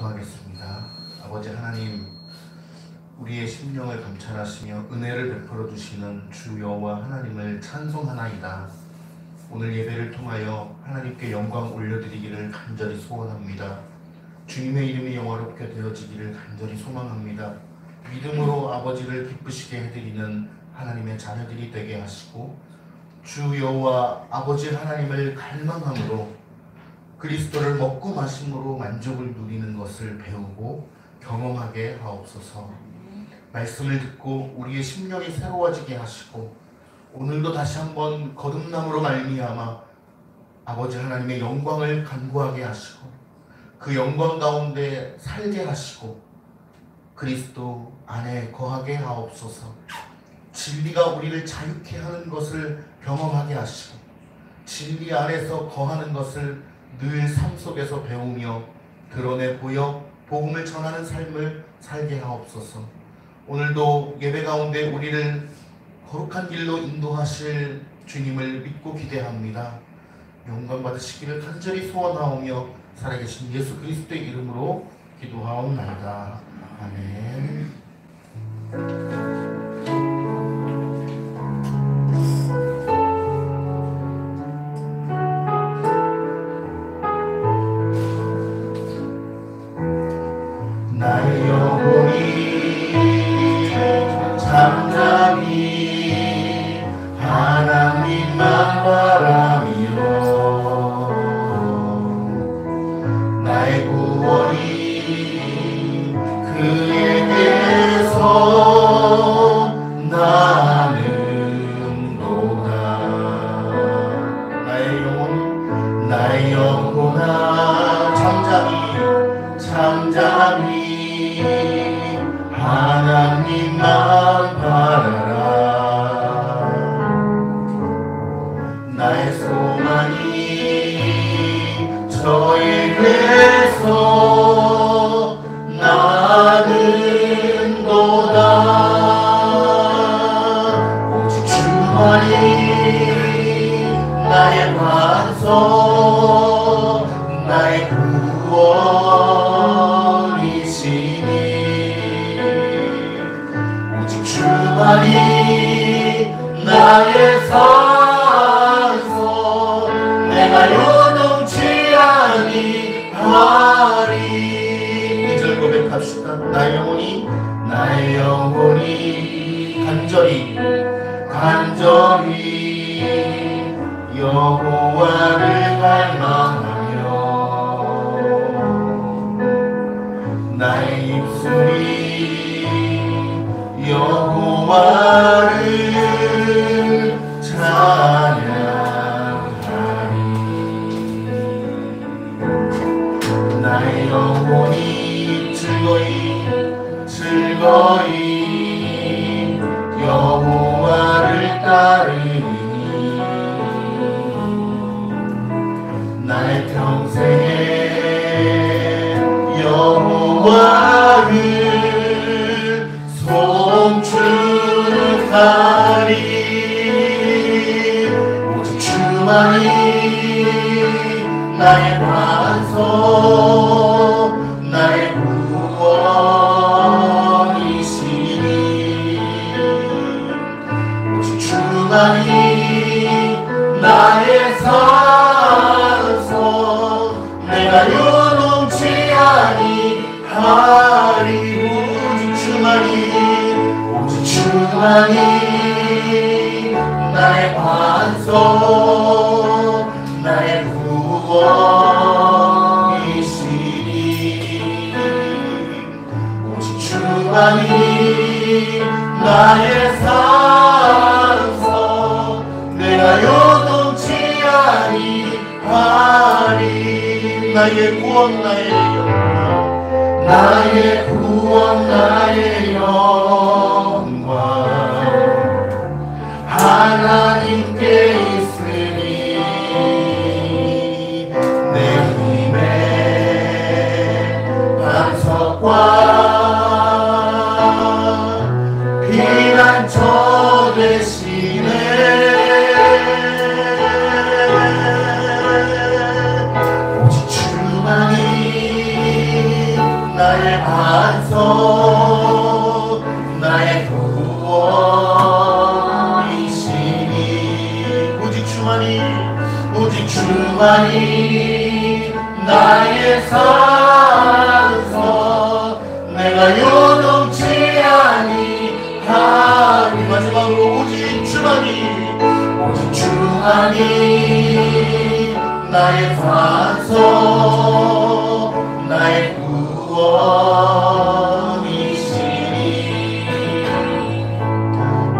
기도하겠습니다. 아버지 하나님, 우리의 심령을 감찰하시며 은혜를 베풀어 주시는 주 여호와 하나님을 찬송하나이다. 오늘 예배를 통하여 하나님께 영광 올려드리기를 간절히 소원합니다. 주님의 이름이 영화롭게 되어지기를 간절히 소망합니다. 믿음으로 아버지를 기쁘시게 해드리는 하나님의 자녀들이 되게 하시고, 주 여호와 아버지 하나님을 갈망함으로 그리스도를 먹고 마심으로 만족을 누리는 것을 배우고 경험하게 하옵소서. 말씀을 듣고 우리의 심령이 새로워지게 하시고, 오늘도 다시 한번 거듭남으로 말미암아 아버지 하나님의 영광을 간구하게 하시고, 그 영광 가운데 살게 하시고 그리스도 안에 거하게 하옵소서. 진리가 우리를 자유케 하는 것을 경험하게 하시고, 진리 안에서 거하는 것을 늘 삶 속에서 배우며 드러내 보여 복음을 전하는 삶을 살게 하옵소서. 오늘도 예배 가운데 우리를 거룩한 길로 인도하실 주님을 믿고 기대합니다. 영광 받으시기를 간절히 소원하오며 살아계신 예수 그리스도의 이름으로 기도하옵나이다. 아멘. 나의 영혼이 잠잠히 하나님만 바라며, 나의 구원이 그에게서 나는도다. 나의 영혼아 잠잠히 하나님만 바라라. 나의 소망이 저에게서 나는도다. 오직 주만이 나의 반석, 나의 구원이시니, 오직 주만이 나의 산소, 내가 요동치 아니하리. 2절 고백합시다. 나의 영혼이 간절히 여호와를 갈망하며, 나의 입술이 여호와를 찬양하리. 나의 영혼이 즐거이 여호와를 따르니, 나의 평생에 여호와를 송축하리. 오직 주만이 나의 반석, 나의 구원이시니, 오직 주만이 나의 산소, 내가 요동치 아니하리. 오직 주만이 나의 반석, 나의 구원이시니, 오직 주만이 나의 산석, 내가 요동치 아니하리. 나의 구원, 나의 구원, 나의 영광 하나님께 있으니, 내 힘의 반석과 피난처 되시네. 오직 주만이 나의 반석 나의 구원이시니 오직 주만이 나의 산서 내가 요동치 아니하리 마지막으로 오직 주만이 나의 반석 나의 구원이시니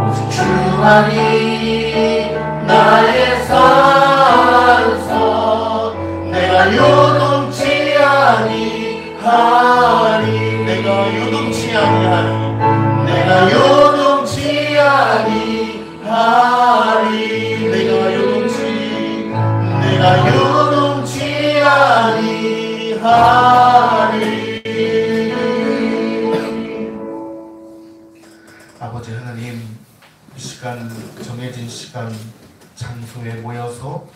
오직 주만이 나의 산서 내가 요동치 아니하리 내가 요동치 아니하리 내가 요동치 아니하리 내가 요동치 아니하리. 아버지 하나님, 이 시간 정해진 시간 장소에 모여서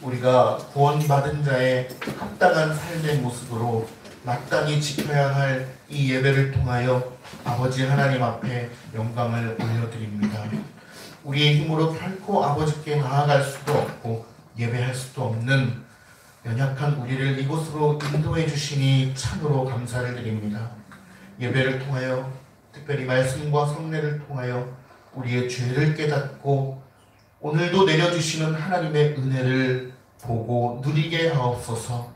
우리가 구원받은 자의 합당한 삶의 모습으로 마땅히 지켜야 할 이 예배를 통하여 아버지 하나님 앞에 영광을 올려드립니다. 우리의 힘으로 결코 아버지께 나아갈 수도 없고 예배할 수도 없는 연약한 우리를 이곳으로 인도해 주시니 참으로 감사를 드립니다. 예배를 통하여 특별히 말씀과 성례를 통하여 우리의 죄를 깨닫고 오늘도 내려주시는 하나님의 은혜를 보고 누리게 하옵소서.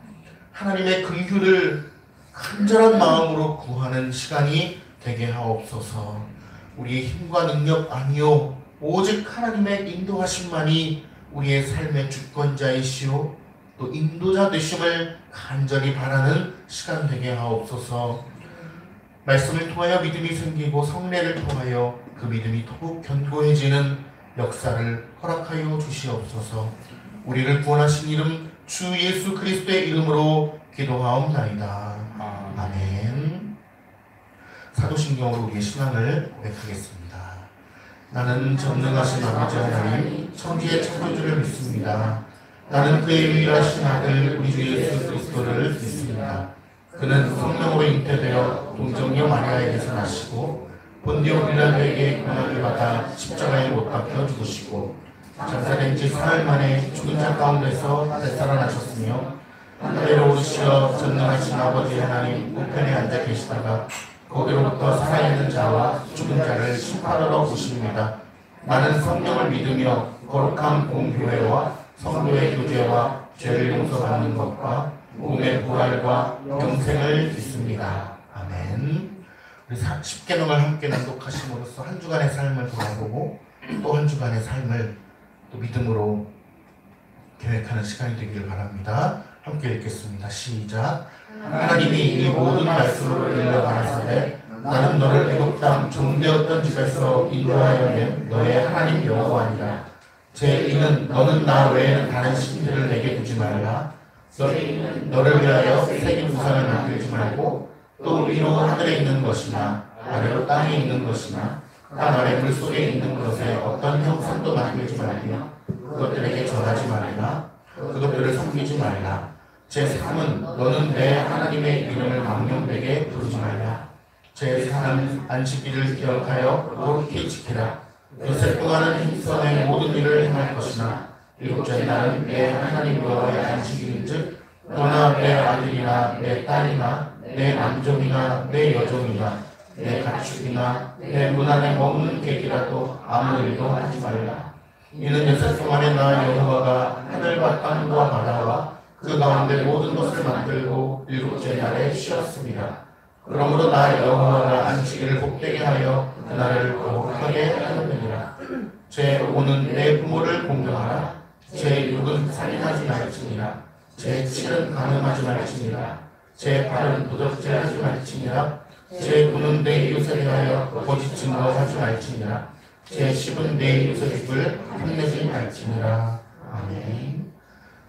하나님의 긍휼을 간절한 마음으로 구하는 시간이 되게 하옵소서. 우리의 힘과 능력 아니요 오직 하나님의 인도하심만이 우리의 삶의 주권자이시오 또 인도자 되심을 간절히 바라는 시간 되게 하옵소서. 말씀을 통하여 믿음이 생기고 성례를 통하여 그 믿음이 더욱 견고해지는 역사를 허락하여 주시옵소서. 우리를 구원하신 이름 주 예수 그리스도의 이름으로 기도하옵나이다. 아멘. 사도신경으로 우리의 신앙을 고백하겠습니다. 나는 전능하신 아버지 하나님 천지의 창조주를 믿습니다. 나는 그의 유일하신 아들 우리 주 예수 그리스도를 믿습니다. 그는 성령으로 잉태되어 동정녀 마리아에게서 나시고 본디오 빌라도에게 고난을 받아 십자가에 못 박혀 죽으시고 장사된 지 사흘 만에 죽은 자 가운데서 되살아나셨으며 하늘로 오르시어 전능하신 아버지 하나님 우편에 앉아 계시다가 거기로부터 살아있는 자와 죽은 자를 심판하러 오십니다. 나는 성령을 믿으며 거룩한 공교회와 성도의 교제와 죄를 용서받는 것과 몸의 부활과 영생을 믿습니다. 아멘. 우리 10계명을 함께 낭독하심으로써 한 주간의 삶을 돌아보고 또 한 주간의 삶을 또 믿음으로 계획하는 시간이 되기를 바랍니다. 함께 읽겠습니다. 시작. 하나님이 이 모든 말씀으로 일러 가라사대 나는 너를 애굽 땅 종되었던 집에서 인도하여 낸 너의 하나님 여호와니라. 제2는 너는 나 외에는 다른 신들을 내게 두지 말라. 너를 위하여 새긴 우상을 만들지 말고 또 위로 하늘에 있는 것이나 아래로 땅에 있는 것이나 땅 아래 물속에 있는 것에 어떤 형상도 만들지 말며 그것들에게 절하지 말라. 그것들을 섬기지 말라. 제3은 너는 내 하나님의 이름을 망령되게 부르지 말라. 제4는 안식일을 기억하여 거룩히 지키라. 요새 동안은 힘써 내 모든 일을 행할 것이나 일곱째 날은 내 하나님 여호와의 안식일인즉 너나 내 아들이나 내 딸이나 내 남종이나 내 여종이나 내 가축이나 내 문 안에 먹는 객이라도 아무 일도 하지 말라. 이는 요새 동안에 나 여호와가 하늘과 땅과 바다와 그 가운데 모든 것을 만들고 일곱째 날에 쉬었습니다. 그러므로 나 여호와가 안식일을 복되게 하여 그날을 거룩하게 하느니라. 제5는 내 부모를 공경하라. 제6은 살인하지 말지니라. 제7은 간음하지 말지니라. 제8은 도적질하지 말지니라. 제9는 내 이웃에 대하여 거짓 증거하지 말지니라. 제10은 내 이웃의 집을 탐내지 말지니라. 아멘.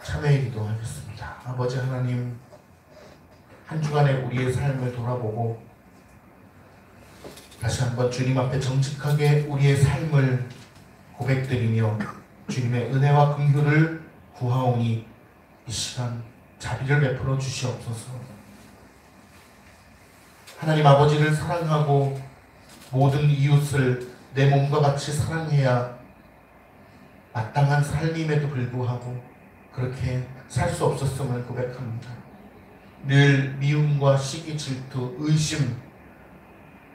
참회의 기도하겠습니다. 아버지 하나님, 한 주간의 우리의 삶을 돌아보고 다시 한번 주님 앞에 정직하게 우리의 삶을 고백드리며 주님의 은혜와 긍휼을 구하오니 이 시간 자비를 베풀어 주시옵소서. 하나님 아버지를 사랑하고 모든 이웃을 내 몸과 같이 사랑해야 마땅한 삶임에도 불구하고 그렇게 살 수 없었음을 고백합니다. 늘 미움과 시기, 질투, 의심,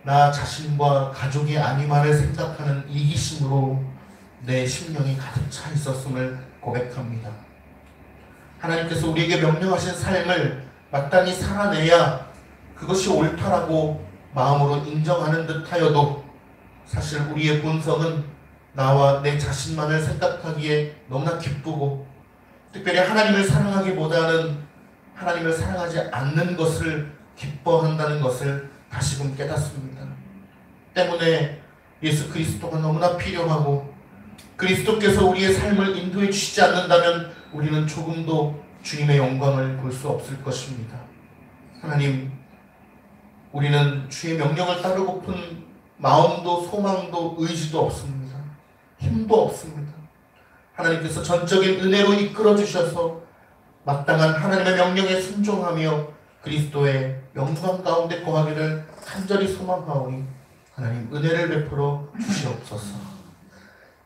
나 자신과 가족의 안위만을 생각하는 이기심으로 내 심령이 가득 차 있었음을 고백합니다. 하나님께서 우리에게 명령하신 삶을 마땅히 살아내야 그것이 옳다라고 마음으로 인정하는 듯하여도 사실 우리의 본성은 나와 내 자신만을 생각하기에 너무나 기쁘고 특별히 하나님을 사랑하기보다는 하나님을 사랑하지 않는 것을 기뻐한다는 것을 다시금 깨닫습니다. 때문에 예수 그리스도가 너무나 필요하고 그리스도께서 우리의 삶을 인도해 주시지 않는다면 우리는 조금도 주님의 영광을 볼 수 없을 것입니다. 하나님, 우리는 주의 명령을 따르고픈 마음도 소망도 의지도 없습니다. 힘도 없습니다. 하나님께서 전적인 은혜로 이끌어 주셔서 마땅한 하나님의 명령에 순종하며 그리스도의 영광 가운데 거하기를 간절히 소망하오니 하나님 은혜를 베풀어 주시옵소서.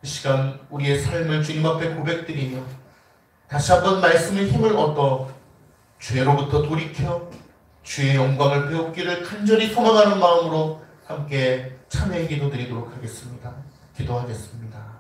이 시간 우리의 삶을 주님 앞에 고백드리며 다시 한번 말씀의 힘을 얻어 죄로부터 돌이켜 주의 영광을 배우기를 간절히 소망하는 마음으로 함께 참회의 기도 드리도록 하겠습니다. 기도하겠습니다.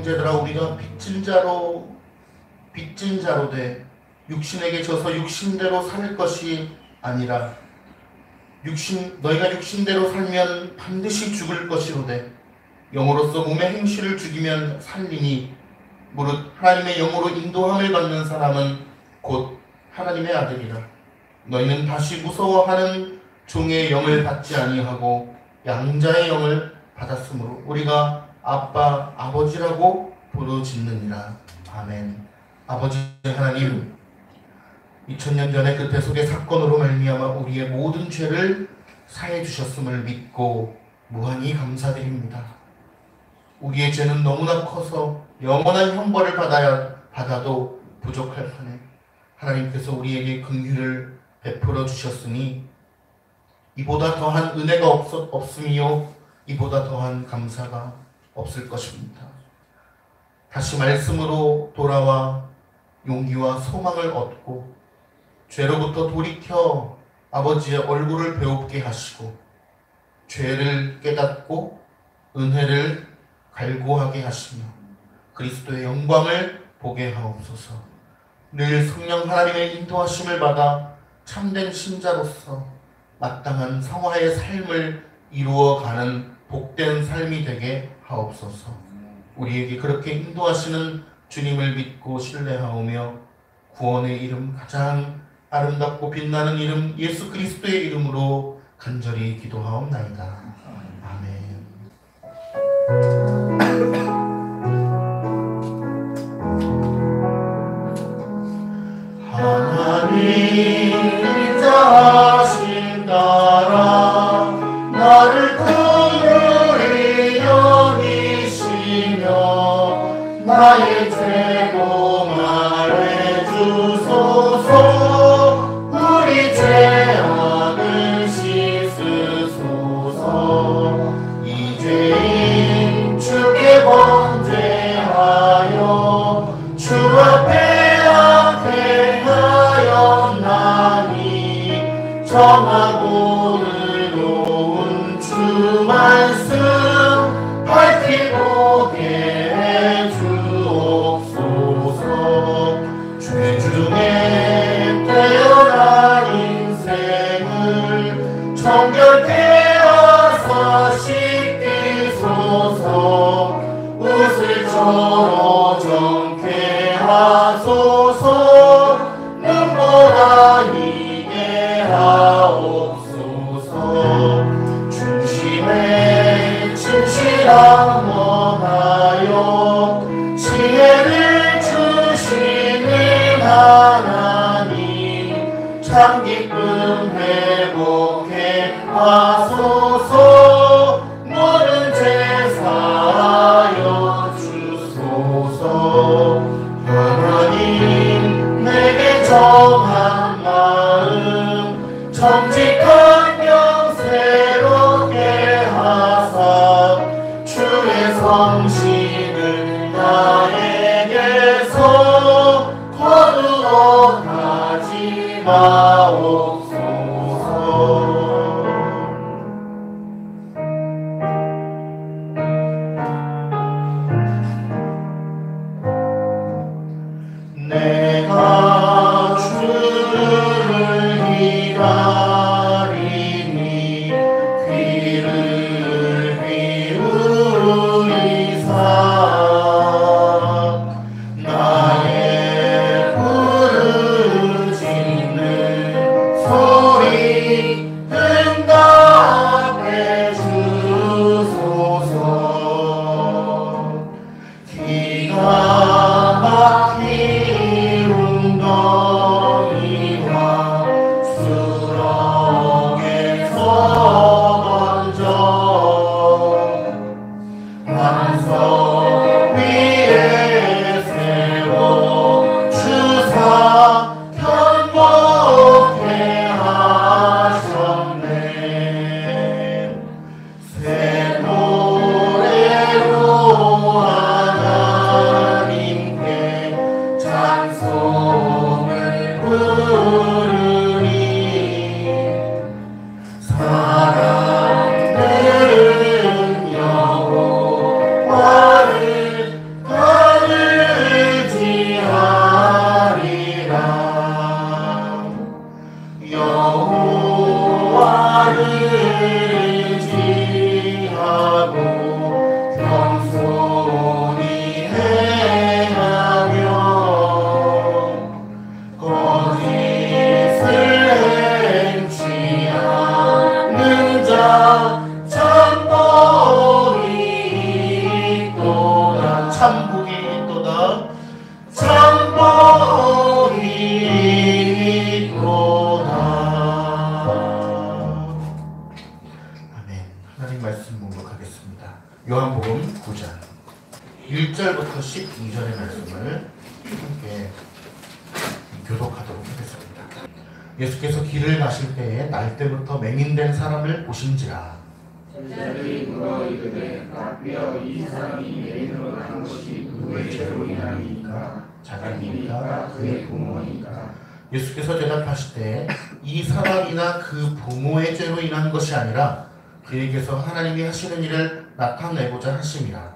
형제들아, 우리가 빚진 자로 돼 육신에게 져서 육신대로 살 것이 아니라 너희가 육신대로 살면 반드시 죽을 것이로되 영으로서 몸의 행실을 죽이면 살리니 무릇 하나님의 영으로 인도함을 받는 사람은 곧 하나님의 아들이라. 너희는 다시 무서워하는 종의 영을 받지 아니하고 양자의 영을 받았으므로 우리가 아빠, 아버지라고 부르짖느니라. 아멘. 아버지 하나님, 2000년 전에 그 대속의 사건으로 말미암아 우리의 모든 죄를 사해 주셨음을 믿고 무한히 감사드립니다. 우리의 죄는 너무나 커서 영원한 형벌을 받아도 부족할 판에 하나님께서 우리에게 긍휼을 베풀어 주셨으니 이보다 더한 은혜가 없으며 이보다 더한 감사가 없을 것입니다. 다시 말씀으로 돌아와 용기와 소망을 얻고 죄로부터 돌이켜 아버지의 얼굴을 배웁게 하시고 죄를 깨닫고 은혜를 갈구하게 하시며 그리스도의 영광을 보게 하옵소서. 늘 성령 하나님의 인도하심을 받아 참된 신자로서 마땅한 성화의 삶을 이루어가는 복된 삶이 되게 하옵소서. 우리에게 그렇게 인도하시는 주님을 믿고 신뢰하오며 구원의 이름, 가장 아름답고 빛나는 이름 예수 그리스도의 이름으로 간절히 기도하옵나이다. 아멘. 하나님 자신 따라 나를 긍휼히 여기시며 나의 죄도 말해주소서. 우리 죄악을 씻으소서. 이 죄인 서로 정케 하소서. 눈보라 이게 하옵소서. 중심에 진실함 원하여 지혜를 주시는 하나님, 참 기쁨 회복해 하소서. 모든 제사하여 주소서. 하나님 내게 정한 마음 정직한 영 새롭게 하사 주의 성신을 나에게서 거두어 가지 마옵소서. 내가 주를 기다리니 귀를 기울이사 나의 부르짖는 소리 응답해 주소서. 기가 막힌 웅덩이와 수렁에서 번져 반석 위에 세워 주사 편복해 하셨네. 새 노래로 하나님께 찬송을 부르니 사랑들은 여호와를 의지하리라. 여호와를 의지하고 겸손히 행하며 거짓을 행치 않는 자 참복이 있도다. 참복이 있도다. 참복이 있도다. 아멘. 하나님 말씀 봉독하겠습니다. 요한복음 9장 1절부터 12절의 말씀을 함께 교독하도록 하겠습니다. 예수께서 길을 가실 때에 날 때부터 맹인된 사람을 보신지라. 제자들이 물어 이르되 rabbi여 이 사람이 맹인으로 난 것이 누구의 죄로 인함이니까? 자기니까 그의 부모니까? 예수께서 대답하시되 이 사람이나 그 부모의 죄로 인한 것이 아니라 그에게서 하나님이 하시는 일을 나타내고자 하심이라.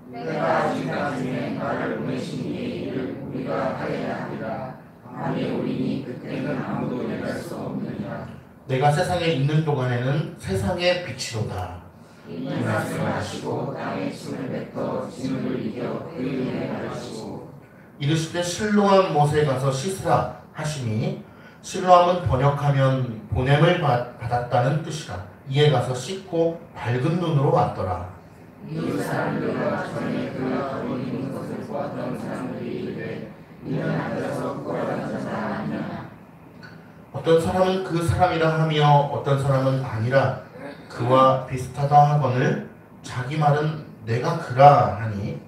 내가 아직 나중에 나를 보내신 이의 일을 우리가 하여야 하리라. 만일 우리니 그때는 아무도 내갈 수 없느니라. 내가 세상에 있는 동안에는 세상의 빛이로다. 이 말씀하시고 땅에 침을 뱉어 진흙을 이겨 그 위에 바르시고 이르시되 실로암 못에 가서 씻으라 하시니 실로암은 번역하면 보냄을 받았다는 뜻이라. 이에 가서 씻고 밝은 눈으로 왔더라. 이 사람들과 전에 그가 걸어 있는 것을 보았던 사람들이 이르되 이는 앉아서 꾸라는 자가 아니냐. 어떤 사람은 그 사람이라 하며 어떤 사람은 아니라 그와 비슷하다 하거늘 자기 말은 내가 그라 하니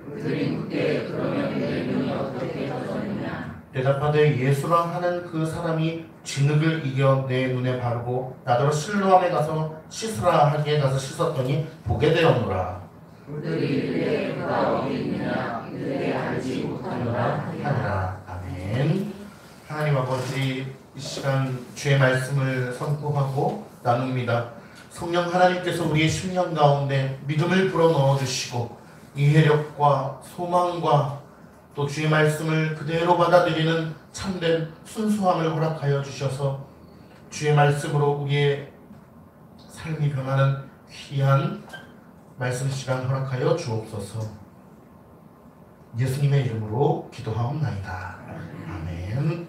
그들이 묻되 그러면 내 눈이 어떻게 떠졌느냐. 대답하되 예수라 하는 그 사람이 진흙을 이겨 내 눈에 바르고 나더러 실로암에 가서 씻으라 하기에 가서 씻었더니 보게 되었노라. 그들이 이르되 그가 어디 있느냐. 이들에 알지 못하노라 하니라. 아멘. 하나님 아버지, 이 시간 주의 말씀을 선포하고 나눕니다. 성령 하나님께서 우리의 심령 가운데 믿음을 불어넣어 주시고 이해력과 소망과 또 주의 말씀을 그대로 받아들이는 참된 순수함을 허락하여 주셔서 주의 말씀으로 우리의 삶이 변하는 귀한 말씀 시간 허락하여 주옵소서. 예수님의 이름으로 기도하옵나이다. 아멘.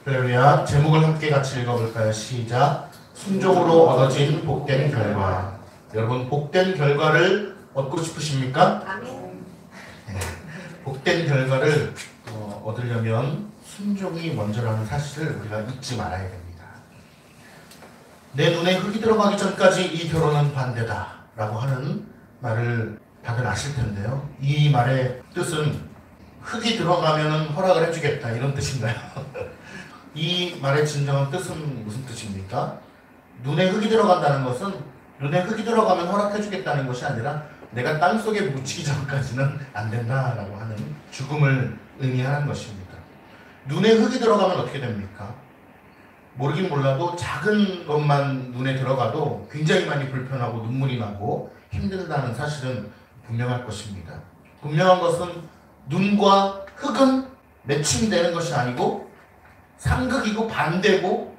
할렐루야. 제목을 함께 같이 읽어볼까요? 시작. 순종으로 얻어진 복된 결과. 여러분, 복된 결과를 얻고 싶으십니까? 아멘. 복된 결과를 얻으려면 순종이 먼저라는 사실을 우리가 잊지 말아야 됩니다. 내 눈에 흙이 들어가기 전까지 이 결혼은 반대다 라고 하는 말을 다들 아실 텐데요. 이 말의 뜻은 흙이 들어가면 허락을 해주겠다 이런 뜻인가요? 이 말의 진정한 뜻은 무슨 뜻입니까? 눈에 흙이 들어간다는 것은 눈에 흙이 들어가면 허락해주겠다는 것이 아니라 내가 땅속에 묻히기 전까지는 안 된다라고 하는 죽음을 의미하는 것입니다. 눈에 흙이 들어가면 어떻게 됩니까? 모르긴 몰라도 작은 것만 눈에 들어가도 굉장히 많이 불편하고 눈물이 나고 힘들다는 사실은 분명할 것입니다. 분명한 것은 눈과 흙은 매칭이 되는 것이 아니고 상극이고 반대고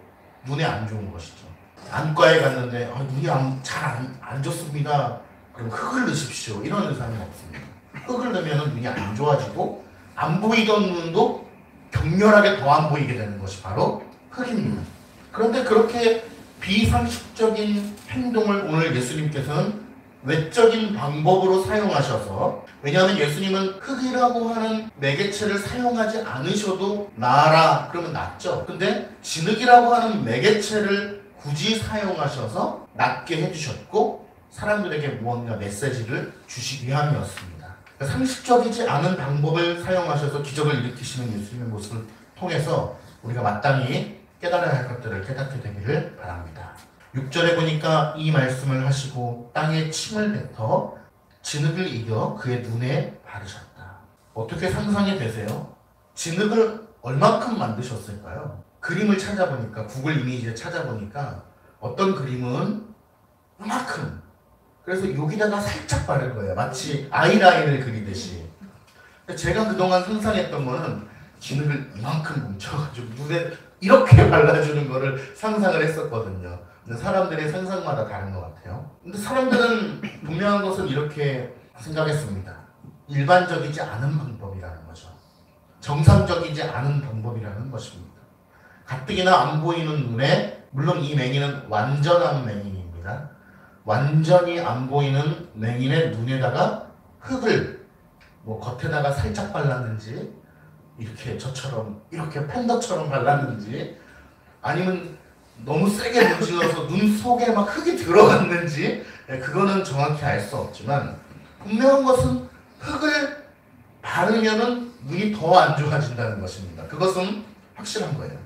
눈에 안 좋은 것이죠. 안과에 갔는데 눈이 잘 안 좋습니다. 그럼 흙을 넣으십시오. 이런 의사는 없습니다. 흙을 넣으면 눈이 안 좋아지고 안 보이던 눈도 격렬하게 더 안 보이게 되는 것이 바로 흙입니다. 그런데 그렇게 비상식적인 행동을 오늘 예수님께서는 외적인 방법으로 사용하셔서, 왜냐하면 예수님은 흙이라고 하는 매개체를 사용하지 않으셔도 나아라 그러면 낫죠. 근데 진흙이라고 하는 매개체를 굳이 사용하셔서 낫게 해주셨고 사람들에게 무언가 메시지를 주시기 위함이었습니다. 상식적이지 않은 방법을 사용하셔서 기적을 일으키시는 예수님의 모습을 통해서 우리가 마땅히 깨달아야 할 것들을 깨닫게 되기를 바랍니다. 6절에 보니까 이 말씀을 하시고 땅에 침을 뱉어 진흙을 이겨 그의 눈에 바르셨다. 어떻게 상상이 되세요? 진흙을 얼마큼 만드셨을까요? 그림을 찾아보니까, 구글 이미지에 찾아보니까 어떤 그림은 이만큼, 그래서 여기다가 살짝 바른 거예요. 마치 아이라인을 그리듯이. 제가 그동안 상상했던 거는 진흙을 이만큼 뭉쳐가지고 눈에 이렇게 발라주는 거를 상상을 했었거든요. 근데 사람들의 상상마다 다른 것 같아요. 근데 사람들은 분명한 것은 이렇게 생각했습니다. 일반적이지 않은 방법이라는 거죠. 정상적이지 않은 방법이라는 것입니다. 가뜩이나 안 보이는 눈에, 물론 이 맹인은 완전한 맹인입니다. 완전히 안 보이는 맹인의 눈에다가 흙을 겉에다가 살짝 발랐는지, 이렇게 저처럼 이렇게 팬더처럼 발랐는지, 아니면 너무 세게 문질러서 눈 속에 막 흙이 들어갔는지, 그거는 정확히 알 수 없지만 분명한 것은 흙을 바르면은 눈이 더 안 좋아진다는 것입니다. 그것은 확실한 거예요.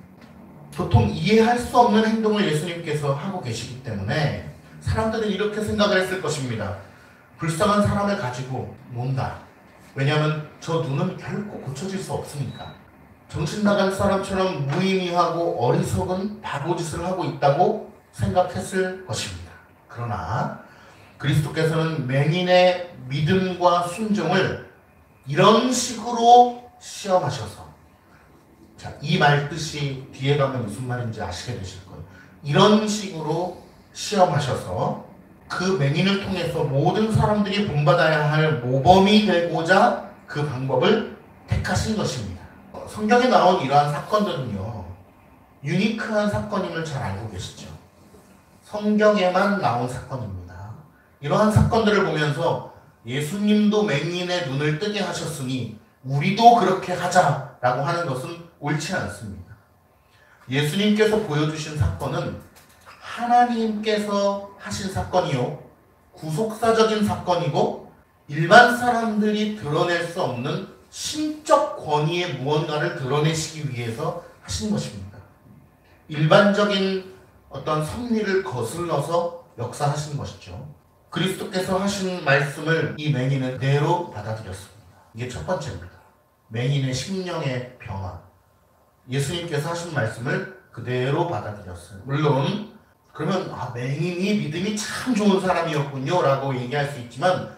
보통 이해할 수 없는 행동을 예수님께서 하고 계시기 때문에 사람들은 이렇게 생각을 했을 것입니다. 불쌍한 사람을 가지고 논다. 왜냐하면 저 눈은 결코 고쳐질 수 없으니까. 정신 나간 사람처럼 무의미하고 어리석은 바보짓을 하고 있다고 생각했을 것입니다. 그러나 그리스도께서는 맹인의 믿음과 순종을 이런 식으로 시험하셔서, 자, 이 말 뜻이 뒤에 가면 무슨 말인지 아시게 되실 거예요. 이런 식으로 시험하셔서 그 맹인을 통해서 모든 사람들이 본받아야 할 모범이 되고자 그 방법을 택하신 것입니다. 성경에 나온 이러한 사건들은요, 유니크한 사건임을 잘 알고 계시죠. 성경에만 나온 사건입니다. 이러한 사건들을 보면서 예수님도 맹인의 눈을 뜨게 하셨으니 우리도 그렇게 하자라고 하는 것은 옳지 않습니다. 예수님께서 보여주신 사건은 하나님께서 하신 사건이요, 구속사적인 사건이고 일반 사람들이 드러낼 수 없는 신적 권위의 무언가를 드러내시기 위해서 하신 것입니다. 일반적인 어떤 섭리를 거슬러서 역사하신 것이죠. 그리스도께서 하신 말씀을 이 맹인은 그대로 받아들였습니다. 이게 첫 번째입니다. 맹인의 심령의 평화. 예수님께서 하신 말씀을 그대로 받아들였어요. 물론 그러면 맹인이 믿음이 참 좋은 사람이었군요 라고 얘기할 수 있지만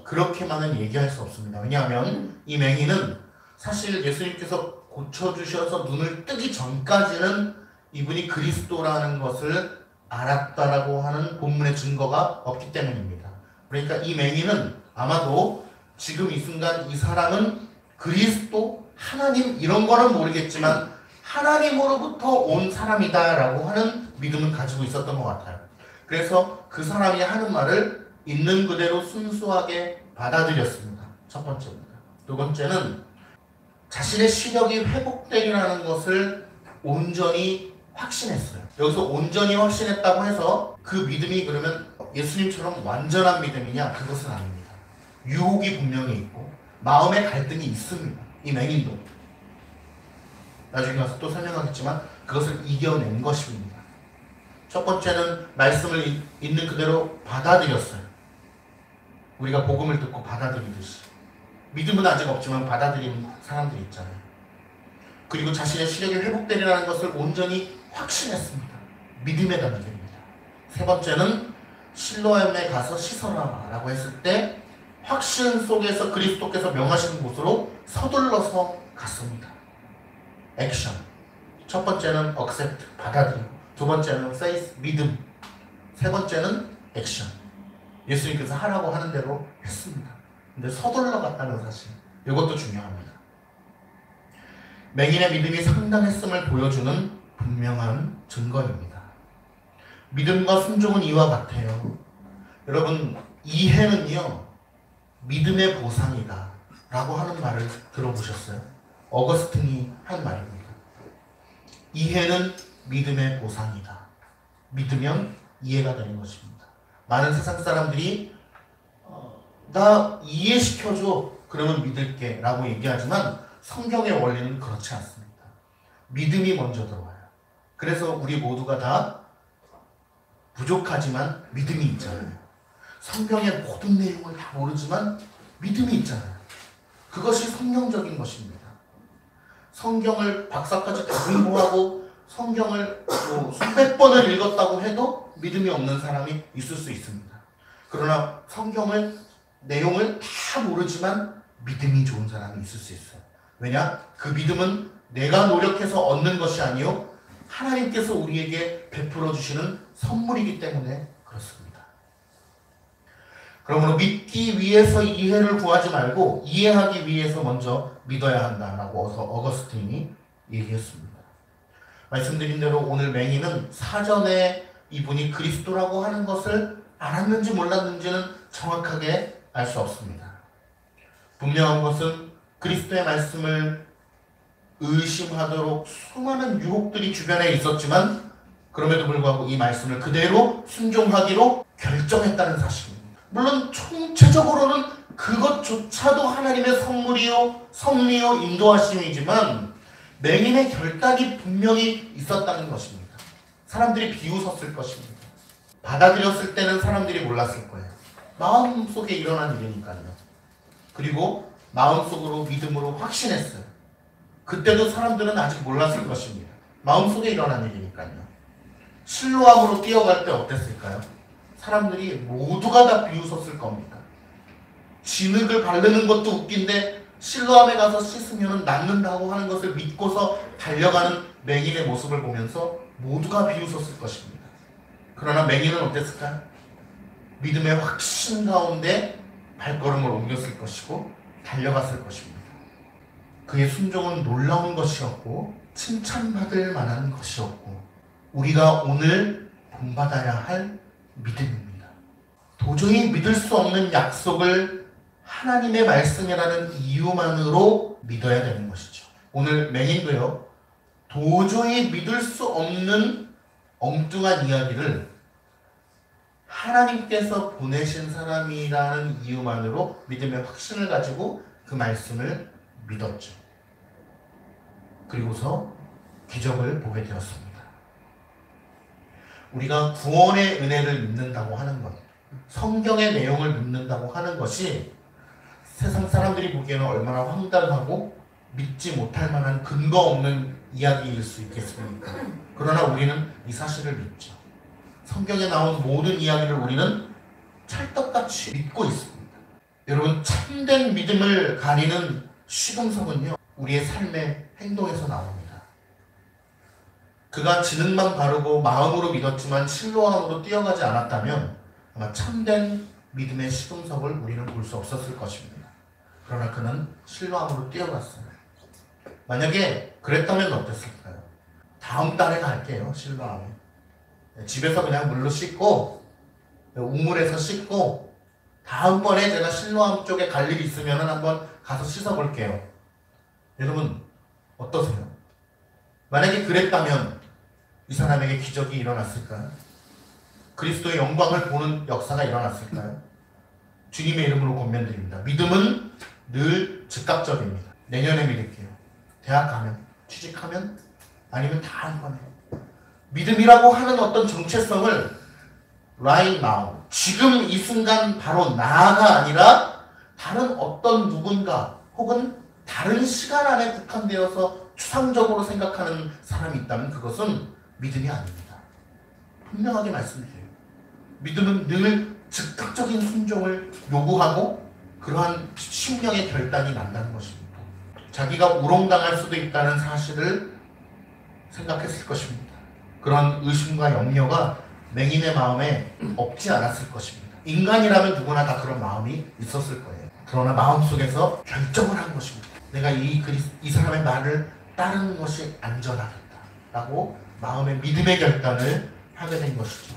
그렇게만은 얘기할 수 없습니다. 왜냐하면 이 맹인은 사실 예수님께서 고쳐주셔서 눈을 뜨기 전까지는 이분이 그리스도라는 것을 알았다라고 하는 본문의 증거가 없기 때문입니다. 그러니까 이 맹인은 아마도 지금 이 순간 이 사람은 그리스도, 하나님 이런 거는 모르겠지만 하나님으로부터 온 사람이다라고 하는 믿음을 가지고 있었던 것 같아요. 그래서 그 사람이 하는 말을 있는 그대로 순수하게 받아들였습니다. 첫 번째입니다. 두 번째는 자신의 시력이 회복되리라는 것을 온전히 확신했어요. 여기서 온전히 확신했다고 해서 그 믿음이 그러면 예수님처럼 완전한 믿음이냐? 그것은 아닙니다. 유혹이 분명히 있고 마음의 갈등이 있습니다. 이 맹인도 나중에 가서 또 설명하겠지만 그것을 이겨낸 것입니다. 첫 번째는 말씀을 있는 그대로 받아들였어요. 우리가 복음을 듣고 받아들이듯이. 믿음은 아직 없지만 받아들이는 사람들이 있잖아요. 그리고 자신의 시력이 회복되리라는 것을 온전히 확신했습니다. 믿음의 단계입니다. 세 번째는 실로암에 가서 씻어라 라고 했을 때 확신 속에서 그리스도께서 명하시는 곳으로 서둘러서 갔습니다. 액션. 첫 번째는 accept, 받아들이고, 두 번째는 faith, 믿음, 세 번째는 액션. 예수님께서 하라고 하는 대로 했습니다. 근데 서둘러 갔다는 사실, 이것도 중요합니다. 맹인의 믿음이 상당했음을 보여주는 분명한 증거입니다. 믿음과 순종은 이와 같아요. 여러분, 이해는요 믿음의 보상이다 라고 하는 말을 들어보셨어요? 어거스틴이 한 말입니다. 이해는 믿음의 보상이다. 믿으면 이해가 되는 것입니다. 많은 세상 사람들이 나 이해시켜줘 그러면 믿을게 라고 얘기하지만 성경의 원리는 그렇지 않습니다. 믿음이 먼저 들어와요. 그래서 우리 모두가 다 부족하지만 믿음이 있잖아요. 성경의 모든 내용을 다 모르지만 믿음이 있잖아요. 그것이 성경적인 것입니다. 성경을 박사까지 다 공부하고 성경을 수백 번을 읽었다고 해도 믿음이 없는 사람이 있을 수 있습니다. 그러나 성경을 내용을 다 모르지만 믿음이 좋은 사람이 있을 수 있어요. 왜냐? 그 믿음은 내가 노력해서 얻는 것이 아니요 하나님께서 우리에게 베풀어 주시는 선물이기 때문에 그렇습니다. 그러므로 믿기 위해서 이해를 구하지 말고 이해하기 위해서 먼저 믿어야 한다라고 어거스틴이 얘기했습니다. 말씀드린 대로 오늘 맹인은 사전에 이분이 그리스도라고 하는 것을 알았는지 몰랐는지는 정확하게 알 수 없습니다. 분명한 것은 그리스도의 말씀을 의심하도록 수많은 유혹들이 주변에 있었지만 그럼에도 불구하고 이 말씀을 그대로 순종하기로 결정했다는 사실입니다. 물론 총체적으로는 그것조차도 하나님의 선물이요 섭리요 인도하심이지만 맹인의 결단이 분명히 있었다는 것입니다. 사람들이 비웃었을 것입니다. 받아들였을 때는 사람들이 몰랐을 거예요. 마음속에 일어난 일이니까요. 그리고 마음속으로 믿음으로 확신했어요. 그때도 사람들은 아직 몰랐을 것입니다. 마음속에 일어난 일이니까요. 실로암으로 뛰어갈 때 어땠을까요? 사람들이 모두가 다 비웃었을 겁니다. 진흙을 바르는 것도 웃긴데 실로암에 가서 씻으면 낫는다고 하는 것을 믿고서 달려가는 맹인의 모습을 보면서 모두가 비웃었을 것입니다. 그러나 맹인은 어땠을까요? 믿음의 확신 가운데 발걸음을 옮겼을 것이고 달려갔을 것입니다. 그의 순종은 놀라운 것이었고 칭찬받을 만한 것이었고 우리가 오늘 본받아야 할 믿음입니다. 도저히 믿을 수 없는 약속을 하나님의 말씀이라는 이유만으로 믿어야 되는 것이죠. 오늘 맹인도요. 도저히 믿을 수 없는 엉뚱한 이야기를 하나님께서 보내신 사람이라는 이유만으로 믿음의 확신을 가지고 그 말씀을 믿었죠. 그리고서 기적을 보게 되었습니다. 우리가 구원의 은혜를 믿는다고 하는 것, 성경의 내용을 믿는다고 하는 것이 세상 사람들이 보기에는 얼마나 황당하고 믿지 못할 만한 근거 없는 이야기일 수 있겠습니까? 그러나 우리는 이 사실을 믿죠. 성경에 나온 모든 이야기를 우리는 찰떡같이 믿고 있습니다. 여러분, 참된 믿음을 가리는 시금석은요, 우리의 삶의 행동에서 나옵니다. 그가 지능만 바르고 마음으로 믿었지만 실로암으로 뛰어가지 않았다면 아마 참된 믿음의 시금석을 우리는 볼 수 없었을 것입니다. 그러나 그는 실로암으로 뛰어갔어요. 만약에 그랬다면 어땠을까요? 다음 달에 갈게요. 실로암에. 집에서 그냥 물로 씻고 우물에서 씻고 다음번에 제가 실로암 쪽에 갈 일이 있으면 한번 가서 씻어볼게요. 여러분 어떠세요? 만약에 그랬다면 이 사람에게 기적이 일어났을까요? 그리스도의 영광을 보는 역사가 일어났을까요? 주님의 이름으로 권면드립니다. 믿음은 늘 즉각적입니다. 내년에 믿을게요. 대학 가면, 취직하면, 아니면 다음번에. 믿음이라고 하는 어떤 정체성을 right now, 지금 이 순간 바로 나가 아니라 다른 어떤 누군가 혹은 다른 시간 안에 국한되어서 추상적으로 생각하는 사람이 있다면 그것은 믿음이 아닙니다. 분명하게 말씀드려요. 믿음은 늘 즉각적인 순종을 요구하고 그러한 심령의 결단이 난다는 것입니다. 자기가 우롱당할 수도 있다는 사실을 생각했을 것입니다. 그런 의심과 염려가 맹인의 마음에 없지 않았을 것입니다. 인간이라면 누구나 다 그런 마음이 있었을 거예요. 그러나 마음속에서 결정을 한 것입니다. 내가 이 사람의 말을 따르는 것이 안전하겠다라고 마음의 믿음의 결단을 하게 된 것이죠.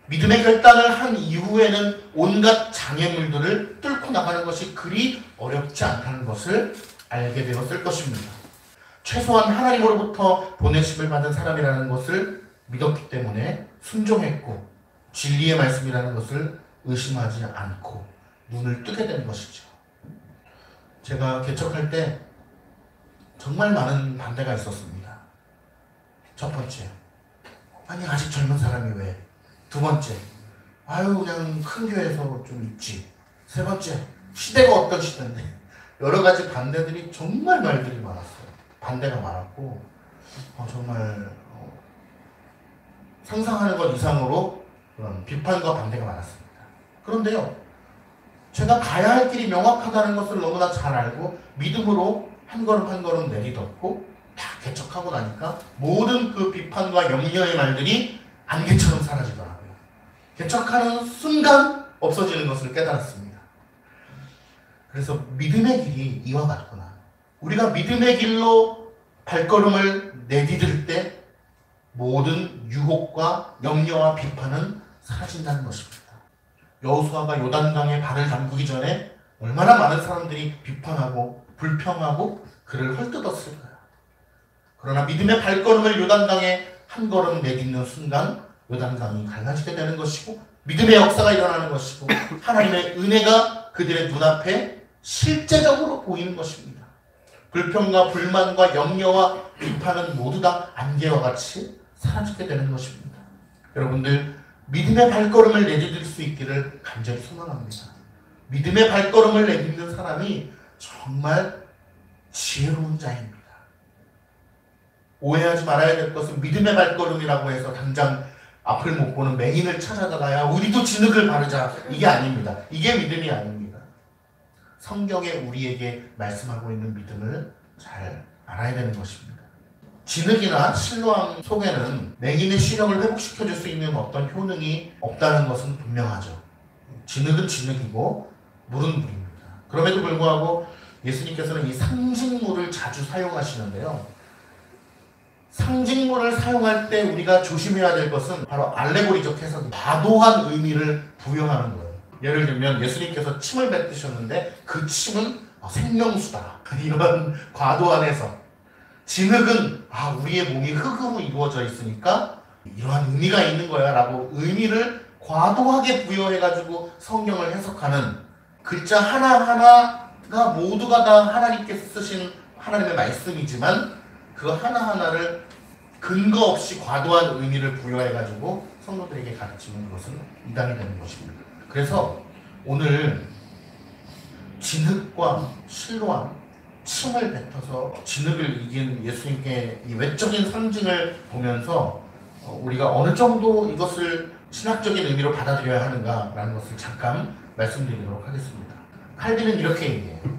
믿음의 결단을 한 이후에는 온갖 장애물들을 뚫고 나가는 것이 그리 어렵지 않다는 것을 알게 되었을 것입니다. 최소한 하나님으로부터 보내심을 받은 사람이라는 것을 믿었기 때문에 순종했고 진리의 말씀이라는 것을 의심하지 않고 눈을 뜨게 된 것이죠. 제가 개척할 때 정말 많은 반대가 있었습니다. 첫 번째, 아니 아직 젊은 사람이 왜? 두 번째, 아유 그냥 큰 교회에서 좀 있지. 세 번째, 시대가 어떤 시대인데. 여러 가지 반대들이 정말 말들이 많았어요. 반대가 많았고 정말 상상하는 것 이상으로 그런 비판과 반대가 많았습니다. 그런데요, 제가 가야 할 길이 명확하다는 것을 너무나 잘 알고 믿음으로 한 걸음 한 걸음 내딛었고 다 개척하고 나니까 모든 그 비판과 염려의 말들이 안개처럼 사라지더라고요. 개척하는 순간 없어지는 것을 깨달았습니다. 그래서 믿음의 길이 이와 같구나. 우리가 믿음의 길로 발걸음을 내디딜 때 모든 유혹과 염려와 비판은 사라진다는 것입니다. 여호수아가 요단강에 발을 담그기 전에 얼마나 많은 사람들이 비판하고 불평하고 그를 헐뜯었을까요? 그러나 믿음의 발걸음을 요단강에 한 걸음 내딛는 순간 요단강이 갈라지게 되는 것이고 믿음의 역사가 일어나는 것이고 하나님의 은혜가 그들의 눈앞에 실제적으로 보이는 것입니다. 불평과 불만과 염려와 비판은 모두 다 안개와 같이 사라지게 되는 것입니다. 여러분들 믿음의 발걸음을 내디딜 수 있기를 간절히 소망합니다. 믿음의 발걸음을 내딛는 사람이 정말 지혜로운 자입니다. 오해하지 말아야 될 것은 믿음의 발걸음이라고 해서 당장 앞을 못 보는 맹인을 찾아다가야 우리도 진흙을 바르자, 이게 아닙니다. 이게 믿음이 아닙니다. 성경에 우리에게 말씀하고 있는 믿음을 잘 알아야 되는 것입니다. 진흙이나 실로암 속에는 맹인의 시력을 회복시켜줄 수 있는 어떤 효능이 없다는 것은 분명하죠. 진흙은 진흙이고 물은 물입니다. 그럼에도 불구하고 예수님께서는 이 상징물을 자주 사용하시는데요. 상징물을 사용할 때 우리가 조심해야 될 것은 바로 알레고리적 해석, 과도한 의미를 부여하는 거예요. 예를 들면 예수님께서 침을 뱉으셨는데 그 침은 생명수다. 이런 과도한 해석. 진흙은 우리의 몸이 흙으로 이루어져 있으니까 이러한 의미가 있는 거야 라고 의미를 과도하게 부여해가지고 성경을 해석하는 글자 하나하나가 모두가 다 하나님께서 쓰신 하나님의 말씀이지만 그 하나하나를 근거 없이 과도한 의미를 부여해가지고 성도들에게 가르치는 것은 이단이 되는 것입니다. 그래서 오늘 진흙과 실로암, 침을 뱉어서 진흙을 이긴 예수님께 이 외적인 상징을 보면서 우리가 어느 정도 이것을 신학적인 의미로 받아들여야 하는가라는 것을 잠깐 말씀드리도록 하겠습니다. 칼빈은 이렇게 얘기해요.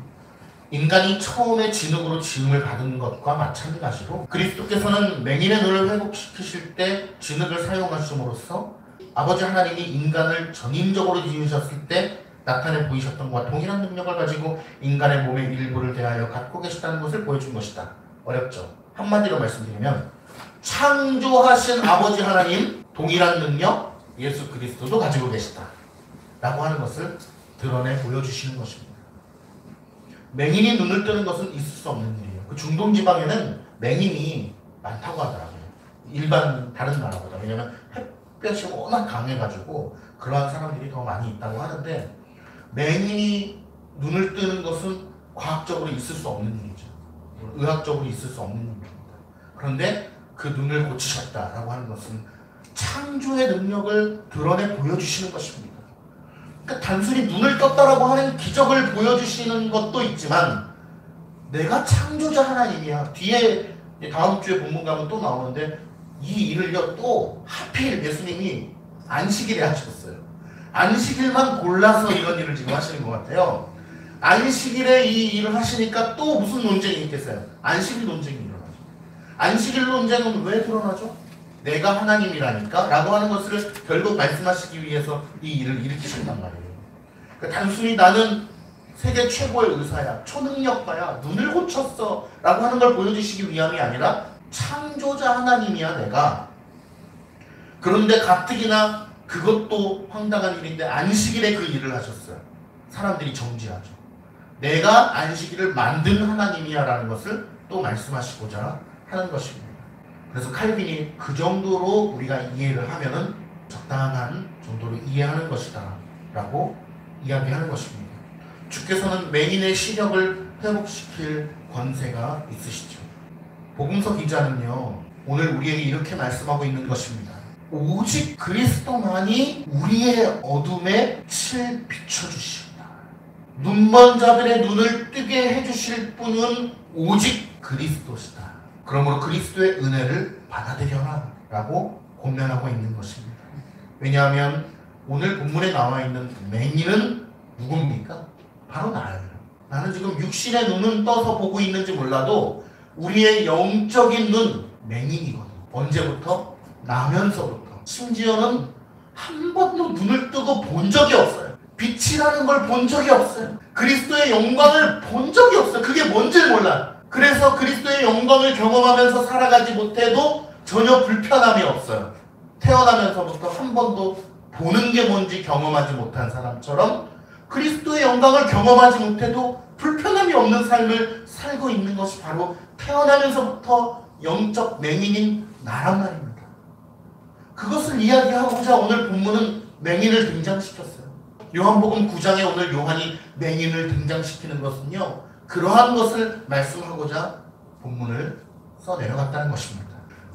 인간이 처음에 진흙으로 지음을 받은 것과 마찬가지로 그리스도께서는 맹인의 눈을 회복시키실 때 진흙을 사용하심으로써 아버지 하나님이 인간을 전인적으로 지으셨을 때 나타내 보이셨던 것과 동일한 능력을 가지고 인간의 몸의 일부를 대하여 갖고 계시다는 것을 보여준 것이다. 어렵죠? 한마디로 말씀드리면 창조하신 아버지 하나님 동일한 능력 예수 그리스도도 가지고 계시다 라고 하는 것을 드러내 보여주시는 것입니다. 맹인이 눈을 뜨는 것은 있을 수 없는 일이에요. 그 중동 지방에는 맹인이 많다고 하더라고요. 일반 다른 나라보다. 왜냐하면 햇볕이 워낙 강해가지고 그러한 사람들이 더 많이 있다고 하는데 맹인이 눈을 뜨는 것은 과학적으로 있을 수 없는 일이죠. 의학적으로 있을 수 없는 일입니다. 그런데 그 눈을 고치셨다라고 하는 것은 창조의 능력을 드러내 보여주시는 것입니다. 그러니까 단순히 눈을 떴다라고 하는 기적을 보여주시는 것도 있지만 내가 창조자 하나님이야. 뒤에 다음 주에 본문 가면 또 나오는데 이 일을요 또 하필 예수님이 안식일에 하셨어요. 안식일만 골라서 이런 일을 지금 하시는 것 같아요. 안식일에 이 일을 하시니까 또 무슨 논쟁이 있겠어요? 안식일 논쟁이 일어나죠. 안식일 논쟁은 왜 드러나죠? 내가 하나님이라니까 라고 하는 것을 결국 말씀하시기 위해서 이 일을 일으키신단 말이에요. 그러니까 단순히 나는 세계 최고의 의사야, 초능력가야, 눈을 고쳤어 라고 하는 걸 보여주시기 위함이 아니라 창조자 하나님이야 내가. 그런데 가뜩이나 그것도 황당한 일인데 안식일에 그 일을 하셨어요. 사람들이 정지하죠. 내가 안식일을 만든 하나님이야 라는 것을 또 말씀하시고자 하는 것입니다. 그래서 칼빈이 그 정도로 우리가 이해를 하면은 적당한 정도로 이해하는 것이다 라고 이야기하는 것입니다. 주께서는 맹인의 시력을 회복시킬 권세가 있으시죠. 복음서 기자는요 오늘 우리에게 이렇게 말씀하고 있는 것입니다. 오직 그리스도만이 우리의 어둠에 칠 비춰주시옵다. 눈먼 자들의 눈을 뜨게 해주실 분은 오직 그리스도시다. 그러므로 그리스도의 은혜를 받아들여라 라고 권면하고 있는 것입니다. 왜냐하면 오늘 본문에 나와 있는 맹인은 누굽니까? 바로 나예요. 나는 지금 육신의 눈은 떠서 보고 있는지 몰라도 우리의 영적인 눈 맹인이거든. 언제부터? 나면서부터. 심지어는 한 번도 눈을 뜨고 본 적이 없어요. 빛이라는 걸 본 적이 없어요. 그리스도의 영광을 본 적이 없어요. 그게 뭔지 몰라요. 그래서 그리스도의 영광을 경험하면서 살아가지 못해도 전혀 불편함이 없어요. 태어나면서부터 한 번도 보는 게 뭔지 경험하지 못한 사람처럼 그리스도의 영광을 경험하지 못해도 불편함이 없는 삶을 살고 있는 것이 바로 태어나면서부터 영적 맹인인 나란 말입니다. 그것을 이야기하고자 오늘 본문은 맹인을 등장시켰어요. 요한복음 9장에 오늘 요한이 맹인을 등장시키는 것은요 그러한 것을 말씀하고자 본문을 써내려갔다는 것입니다.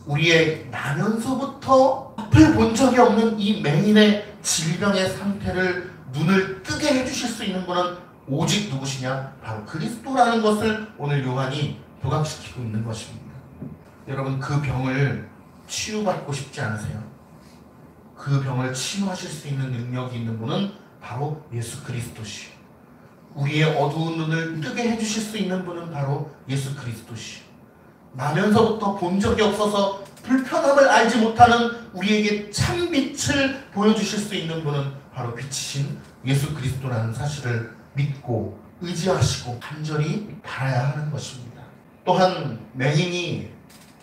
우리의 나면서부터 앞을 본 적이 없는 이 맹인의 질병의 상태를 눈을 뜨게 해주실 수 있는 분은 오직 누구시냐? 바로 그리스도라는 것을 오늘 요한이 부각시키고 있는 것입니다. 여러분 그 병을 치유받고 싶지 않으세요? 그 병을 치유하실 수 있는 능력이 있는 분은 바로 예수 그리스도시요. 우리의 어두운 눈을 뜨게 해주실 수 있는 분은 바로 예수 그리스도시요. 나면서부터 본 적이 없어서 불편함을 알지 못하는 우리에게 참빛을 보여주실 수 있는 분은 바로 빛이신 예수 그리스도라는 사실을 믿고 의지하시고 간절히 바라야 하는 것입니다. 또한 맹인이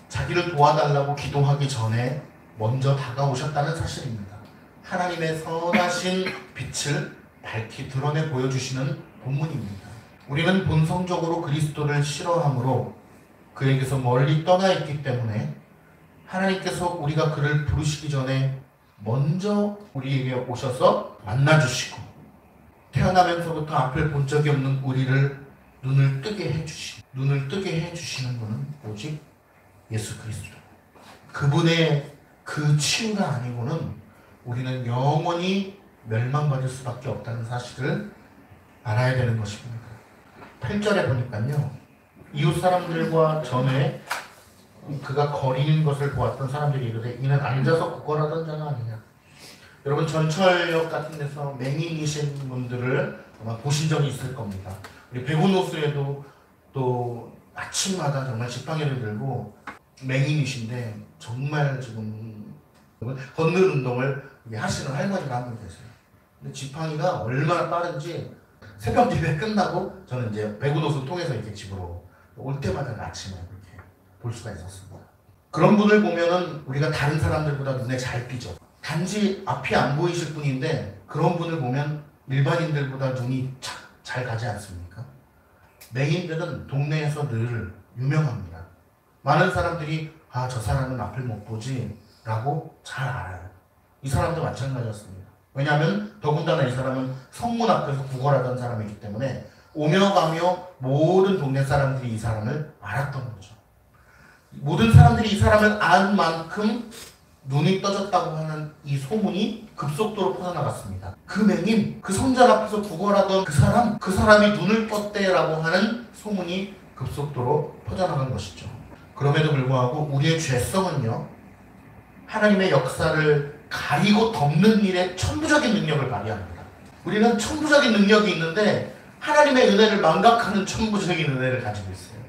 자기를 도와달라고 기도하기 전에 먼저 다가오셨다는 사실입니다. 하나님의 선하신 빛을 밝히 드러내 보여주시는 본문입니다. 우리는 본성적으로 그리스도를 싫어하므로 그에게서 멀리 떠나 있기 때문에 하나님께서 우리가 그를 부르시기 전에 먼저 우리에게 오셔서 만나주시고 태어나면서부터 앞을 본 적이 없는 우리를 눈을 뜨게 해주시는 분은 오직 예수 그리스도. 그분의 그 치유가 아니고는 우리는 영원히 멸망받을 수밖에 없다는 사실을 알아야 되는 것입니다. 8절에 보니까요. 이웃 사람들과 전에 그가 거리는 것을 보았던 사람들이 이르되 이는 앉아서 구걸하던 자가 아니냐. 여러분 전철역 같은 데서 맹인이신 분들을 아마 보신 적이 있을 겁니다. 우리 백운호수에도 또 아침마다 정말 지팡이를 들고 맹인이신데 정말 지금 걷는 운동을 하시는 할머니가 한 분 계세요. 근데 지팡이가 얼마나 빠른지 새벽 예배 끝나고 저는 이제 배구 노숙 통해서 이렇게 집으로 올 때마다 아침에 이렇게 볼 수가 있었습니다. 그런 분을 보면은 우리가 다른 사람들보다 눈에 잘 띄죠. 단지 앞이 안 보이실 뿐인데 그런 분을 보면 일반인들보다 눈이 잘 가지 않습니까? 맹인들은 동네에서 늘 유명합니다. 많은 사람들이 저 사람은 앞을 못 보지 라고 잘 알아요. 이 사람도 마찬가지였습니다. 왜냐하면 더군다나 이 사람은 성문 앞에서 구걸하던 사람이기 때문에 오며 가며 모든 동네 사람들이 이 사람을 알았던 거죠. 모든 사람들이 이 사람을 안 만큼 눈이 떠졌다고 하는 이 소문이 급속도로 퍼져나갔습니다. 그 맹인, 그 성전 앞에서 구걸하던 그 사람이 눈을 떴대라고 하는 소문이 급속도로 퍼져나간 것이죠. 그럼에도 불구하고 우리의 죄성은요, 하나님의 역사를 가리고 덮는 일에 천부적인 능력을 발휘합니다. 우리는 천부적인 능력이 있는데 하나님의 은혜를 망각하는 천부적인 은혜를 가지고 있어요.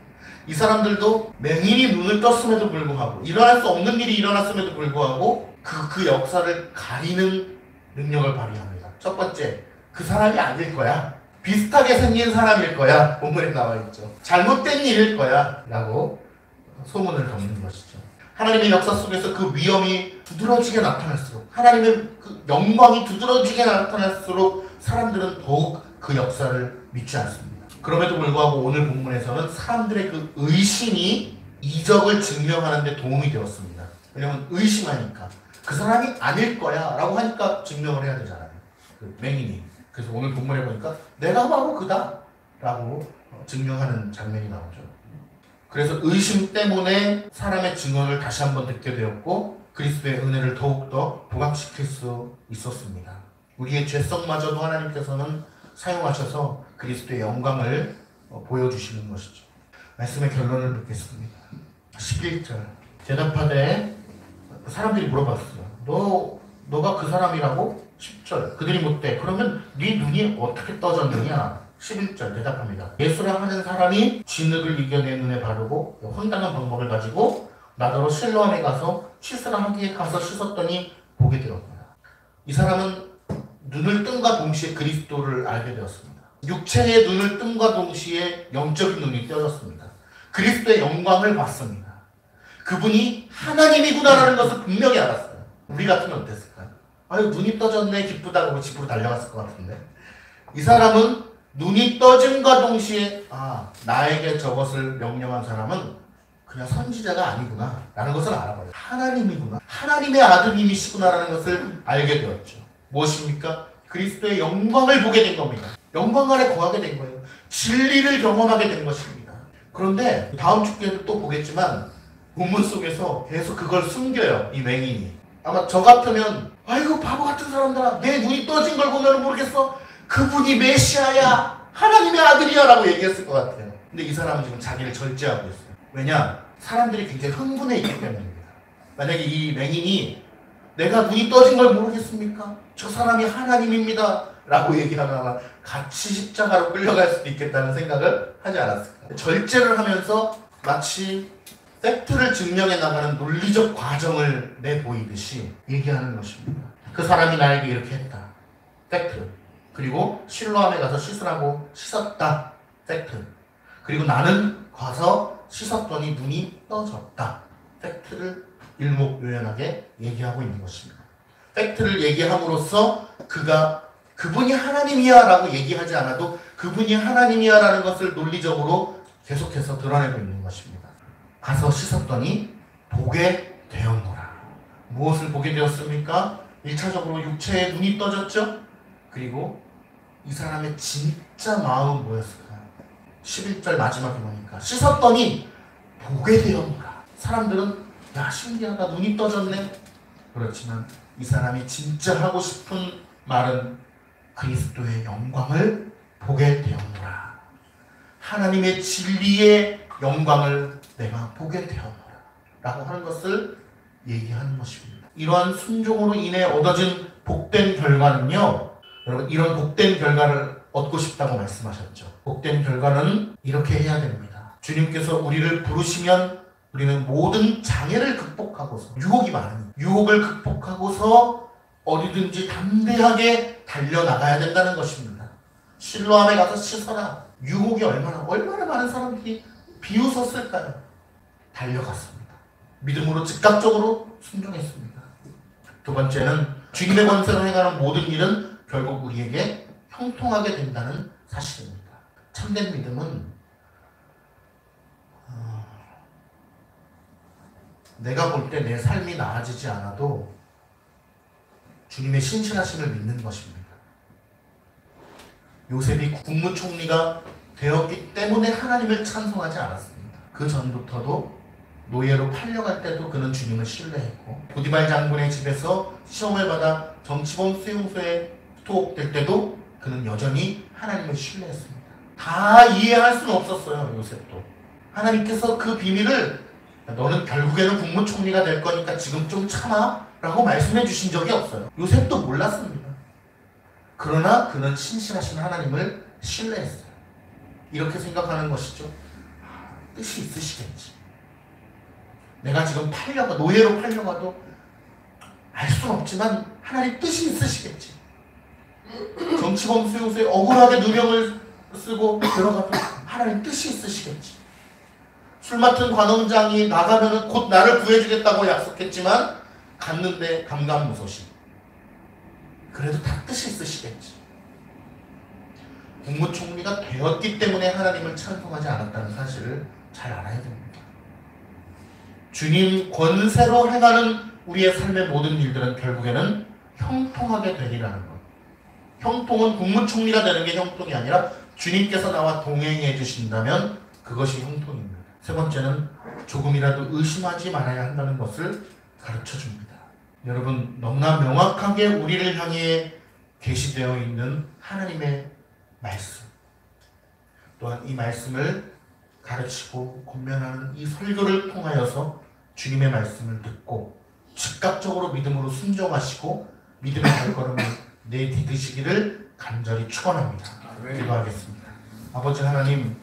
이 사람들도 맹인이 눈을 떴음에도 불구하고 일어날 수 없는 일이 일어났음에도 불구하고 그 역사를 가리는 능력을 발휘합니다. 첫 번째, 그 사람이 아닐 거야. 비슷하게 생긴 사람일 거야. 본문에 나와 있죠. 잘못된 일일 거야 라고 소문을 덮는 것이죠. 하나님의 역사 속에서 그 위엄이 두드러지게 나타날수록, 하나님의 그 영광이 두드러지게 나타날수록 사람들은 더욱 그 역사를 믿지 않습니다. 그럼에도 불구하고 오늘 본문에서는 사람들의 그 의심이 이적을 증명하는 데 도움이 되었습니다. 왜냐하면 의심하니까 그 사람이 아닐 거야 라고 하니까 증명을 해야 되잖아요. 그 맹인이. 그래서 오늘 본문에 보니까 내가 바로 그다 라고 증명하는 장면이 나오죠. 그래서 의심 때문에 사람의 증언을 다시 한번 듣게 되었고 그리스도의 은혜를 더욱더 부각시킬 수 있었습니다. 우리의 죄성마저도 하나님께서는 사용하셔서 그리스도의 영광을 보여주시는 것이죠. 말씀의 결론을 묻겠습니다. 11절 대답하되 사람들이 물어봤어요. 너가 그 사람이라고? 10절 그들이 묻되 그러면 네 눈이 어떻게 떠졌느냐? 11절 대답합니다. 예수라 하는 사람이 진흙을 이겨 내 눈에 바르고 황당한 방법을 가지고 나더러 실로암에 가서 씻으라 하기에 가서 씻었더니 보게 되었다. 이 사람은 눈을 뜸과 동시에 그리스도를 알게 되었습니다. 육체의 눈을 뜸과 동시에 영적인 눈이 떠졌습니다. 그리스도의 영광을 봤습니다. 그분이 하나님이구나라는 것을 분명히 알았어요. 우리 같으면 어땠을까요? 아유 눈이 떠졌네 기쁘다고 집으로 달려갔을 것 같은데 이 사람은 눈이 떠짐과 동시에 나에게 저것을 명령한 사람은 그냥 선지자가 아니구나 라는 것을 알아버려요. 하나님이구나. 하나님의 아드님이시구나 라는 것을 알게 되었죠. 무엇입니까? 그리스도의 영광을 보게 된 겁니다. 영광 안에 거하게 된 거예요. 진리를 경험하게 된 것입니다. 그런데 다음 주에도 또 보겠지만 본문 속에서 계속 그걸 숨겨요. 이 맹인이. 아마 저 같으면 아이고 바보 같은 사람들아 내 눈이 떠진 걸 보면 모르겠어? 그분이 메시아야 하나님의 아들이야 라고 얘기했을 것 같아요. 근데 이 사람은 지금 자기를 절제하고 있어요. 왜냐? 사람들이 굉장히 흥분해 있기 때문입니다. 만약에 이 맹인이 내가 눈이 떠진 걸 모르겠습니까? 저 사람이 하나님입니다 라고 얘기하다가 같이 십자가로 끌려갈 수도 있겠다는 생각을 하지 않았을까? 절제를 하면서 마치 팩트를 증명해 나가는 논리적 과정을 내보이듯이 얘기하는 것입니다. 그 사람이 나에게 이렇게 했다. 팩트. 그리고 실로암에 가서 씻으라고 씻었다. 팩트. 그리고 나는 가서 씻었더니 눈이 떠졌다. 팩트를 일목요연하게 얘기하고 있는 것입니다. 팩트를 얘기함으로써 그분이 하나님이야 라고 얘기하지 않아도 그분이 하나님이야 라는 것을 논리적으로 계속해서 드러내고 있는 것입니다. 가서 씻었더니 보게 되었노라. 무엇을 보게 되었습니까? 1차적으로 육체의 눈이 떠졌죠? 그리고 이 사람의 진짜 마음은 뭐였을까요? 11절 마지막에 보니까 씻었더니 보게 되었노라. 사람들은 야 신기하다 눈이 떠졌네. 그렇지만 이 사람이 진짜 하고 싶은 말은 그리스도의 영광을 보게 되었노라. 하나님의 진리의 영광을 내가 보게 되었노라 라고 하는 것을 얘기하는 것입니다. 이러한 순종으로 인해 얻어진 복된 결과는요, 여러분 이런 복된 결과를 얻고 싶다고 말씀하셨죠. 복된 결과는 이렇게 해야 됩니다. 주님께서 우리를 부르시면 우리는 모든 장애를 극복하고서 유혹이 많으니 유혹을 극복하고서 어디든지 담대하게 달려나가야 된다는 것입니다. 실로암에 가서 씻어라. 유혹이 얼마나 많은 사람들이 비웃었을까요? 달려갔습니다. 믿음으로 즉각적으로 순종했습니다. 두 번째는 주님의 권세로 행하는 모든 일은 결국 우리에게 형통하게 된다는 사실입니다. 참된 믿음은 내가 볼 때 내 삶이 나아지지 않아도 주님의 신실하심을 믿는 것입니다. 요셉이 국무총리가 되었기 때문에 하나님을 찬송하지 않았습니다. 그 전부터도 노예로 팔려갈 때도 그는 주님을 신뢰했고, 보디발 장군의 집에서 시험을 받아 정치범 수용소에 투옥될 때도 그는 여전히 하나님을 신뢰했습니다. 다 이해할 수는 없었어요. 요셉도 하나님께서 그 비밀을 너는 결국에는 국무총리가 될 거니까 지금 좀 참아 라고 말씀해 주신 적이 없어요. 요셉도 몰랐습니다. 그러나 그는 신실하신 하나님을 신뢰했어요. 이렇게 생각하는 것이죠. 뜻이 있으시겠지. 내가 지금 노예로 팔려가도 알 수는 없지만 하나님 뜻이 있으시겠지. 정치범 수용소에 억울하게 누명을 쓰고 들어가도 하나님 뜻이 있으시겠지. 술 맡은 관원장이 나가면 곧 나를 구해주겠다고 약속했지만 갔는데 감감무소식. 그래도 다 뜻이 있으시겠지. 국무총리가 되었기 때문에 하나님을 찬송하지 않았다는 사실을 잘 알아야 됩니다. 주님 권세로 행하는 우리의 삶의 모든 일들은 결국에는 형통하게 되리라는 것. 형통은 국무총리가 되는 게 형통이 아니라 주님께서 나와 동행해 주신다면 그것이 형통입니다. 세 번째는 조금이라도 의심하지 말아야 한다는 것을 가르쳐 줍니다. 여러분, 너무나 명확하게 우리를 향해 계시되어 있는 하나님의 말씀, 또한 이 말씀을 가르치고 권면하는 이 설교를 통하여서 주님의 말씀을 듣고 즉각적으로 믿음으로 순종하시고 믿음의 발걸음을 내디디시기를 간절히 축원합니다. 기도하겠습니다. 아버지 하나님,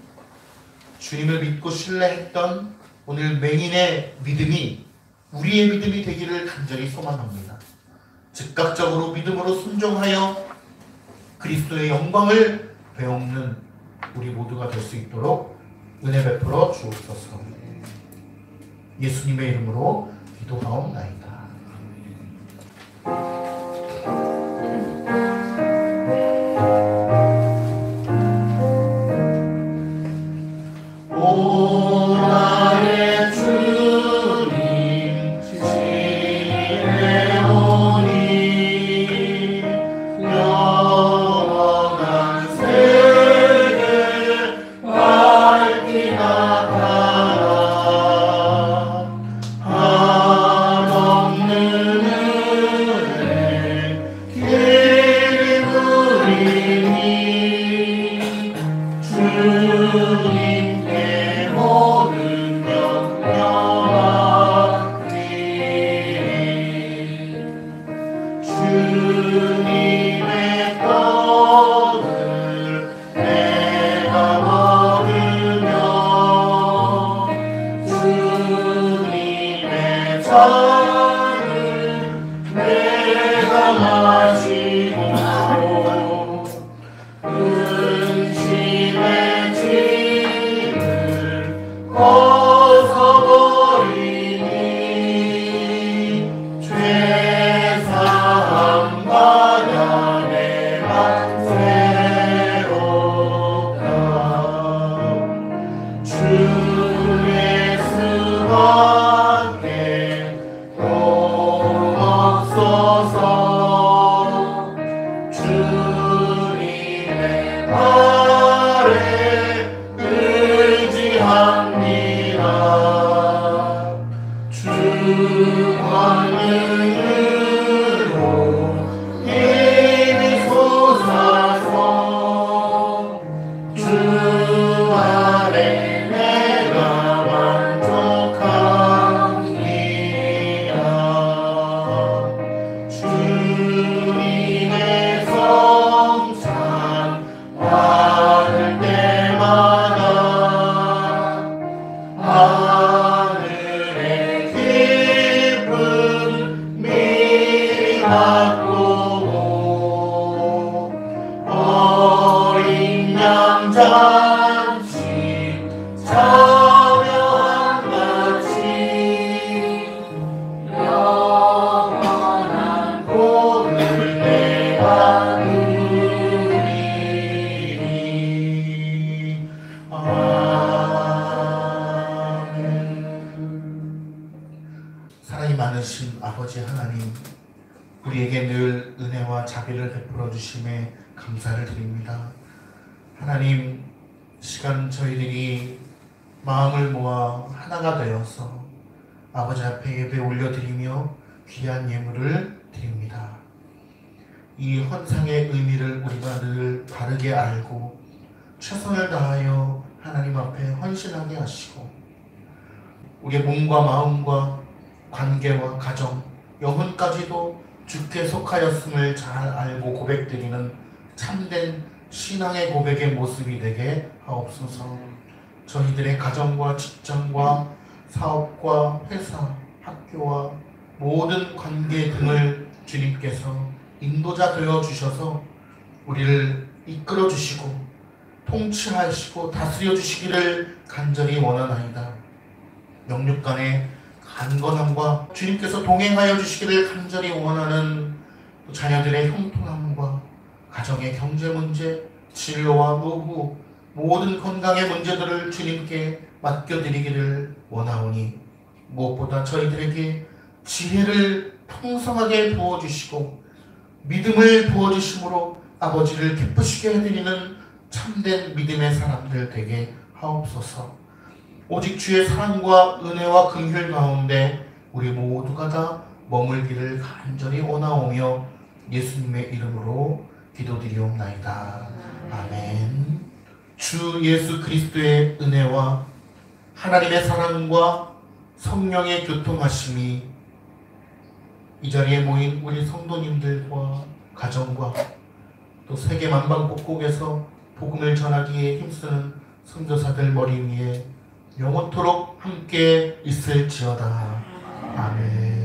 주님을 믿고 신뢰했던 오늘 맹인의 믿음이 우리의 믿음이 되기를 간절히 소망합니다. 즉각적으로 믿음으로 순종하여 그리스도의 영광을 배우는 우리 모두가 될 수 있도록 은혜 베풀어 주옵소서. 예수님의 이름으로 기도하옵나이다. 잔치 자명한 같이 영원한 복을 내가 누리리. 아멘. 사랑이 많으신 아버지 하나님, 우리에게 늘 은혜와 자비를 베풀어 주심에 감사를 드립니다. 하나님, 시간 저희들이 마음을 모아 하나가 되어서 아버지 앞에 예배 올려드리며 귀한 예물을 드립니다. 이 헌상의 의미를 우리가 늘 바르게 알고 최선을 다하여 하나님 앞에 헌신하게 하시고 우리의 몸과 마음과 관계와 가정, 영혼까지도 주께 속하였음을 잘 알고 고백드리는 참된 신앙의 고백의 모습이 되게 하옵소서. 저희들의 가정과 직장과 사업과 회사, 학교와 모든 관계 등을 주님께서 인도자 되어 주셔서 우리를 이끌어 주시고 통치하시고 다스려 주시기를 간절히 원하나이다. 영육 간의 간건함과 주님께서 동행하여 주시기를 간절히 원하는 자녀들의 형통함과 가정의 경제 문제, 진로와 노후, 모든 건강의 문제들을 주님께 맡겨드리기를 원하오니 무엇보다 저희들에게 지혜를 풍성하게 부어주시고 믿음을 부어주심으로 아버지를 기쁘시게 해드리는 참된 믿음의 사람들 되게 하옵소서. 오직 주의 사랑과 은혜와 긍휼 가운데 우리 모두가 다 머물기를 간절히 원하오며 예수님의 이름으로 기도드리옵나이다. 아멘. 주 예수 그리스도의 은혜와 하나님의 사랑과 성령의 교통하심이 이 자리에 모인 우리 성도님들과 가정과 또 세계 만방곡곡에서 복음을 전하기에 힘쓰는 선교사들 머리 위에 영원토록 함께 있을지어다. 아멘.